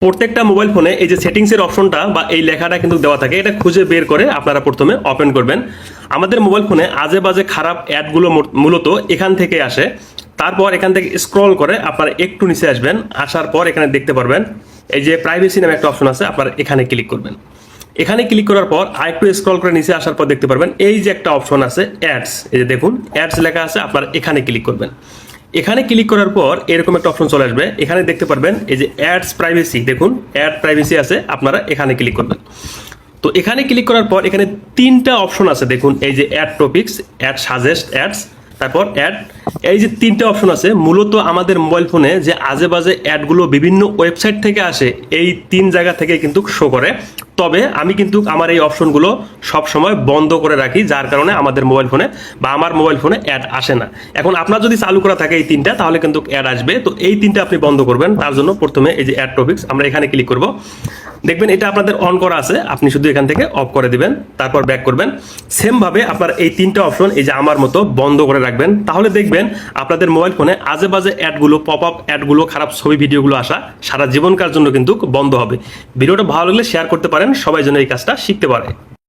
প্রত্যেকটা মোবাইল ফোনে এই যে সেটিংসের অপশনটা বা এই লেখাটা কিন্তু দেওয়া থাকে, এটা খুঁজে বের করে আপনারা প্রথমে ওপেন করবেন। আমাদের মোবাইল ফোনে আজে বাজে খারাপ অ্যাডগুলো মূলত এখান থেকে আসে। তারপর এখান থেকে স্ক্রল করে আপনারা একটু নিচে আসবেন, আসার পর এখানে দেখতে পারবেন এই যে প্রাইভেসি নামে একটা অপশন আছে, আপনারা এখানে ক্লিক করবেন। এখানে ক্লিক করার পর আরেকটু স্ক্রল করে নিচে আসার পর দেখতে পারবেন এই যে একটা অপশন আছে অ্যাডস, এই যে দেখুন অ্যাডস লেখা আছে, আপনারা এখানে ক্লিক করবেন। এখানে ক্লিক করার পর এরকম একটা অপশন চলে আসবে, এখানে দেখতে পারবেন এই যে অ্যাডস প্রাইভেসি, দেখুন অ্যাড প্রাইভেসি আছে, আপনারা এখানে ক্লিক করবেন। তো এখানে ক্লিক করার পর এখানে তিনটা অপশন আছে, দেখুন এই যে add topics, add suggest ads, তারপর অ্যাড, এই যে তিনটা অপশন আছে। মূলত আমাদের মোবাইল ফোনে যে আজে বাজে অ্যাডগুলো বিভিন্ন ওয়েবসাইট থেকে আসে, এই তিন জায়গা থেকে কিন্তু শো করে। তবে আমি কিন্তু আমার এই অপশনগুলো সব সময় বন্ধ করে রাখি, যার কারণে আমাদের মোবাইল ফোনে বা আমার মোবাইল ফোনে অ্যাড আসে না। এখন আপনার যদি চালু করা থাকে এই তিনটা, তাহলে কিন্তু অ্যাড আসবে। তো এই তিনটা আপনি বন্ধ করবেন, তার জন্য প্রথমে এই যে অ্যাড টপিকস, আমরা এখানে ক্লিক করব। দেখবেন এটা আপনাদের অন করা আছে, আপনি শুধু এখান থেকে অফ করে দিবেন, তারপর ব্যাক করবেন। সেম ভাবে আপনার এই তিনটা অপশন এই যে আমার মতো বন্ধ করে রাখবেন, তাহলে দেখবেন আপনাদের মোবাইল ফোনে আজে বাজে অ্যাডগুলো, পপ আপ অ্যাডগুলো, খারাপ ছবি ভিডিওগুলো আসা সারা জীবনকার জন্য কিন্তু বন্ধ হবে। ভিডিওটা ভালো লাগলে শেয়ার করতে পারেন, সবাই যেন এই কাজটা শিখতে পারে।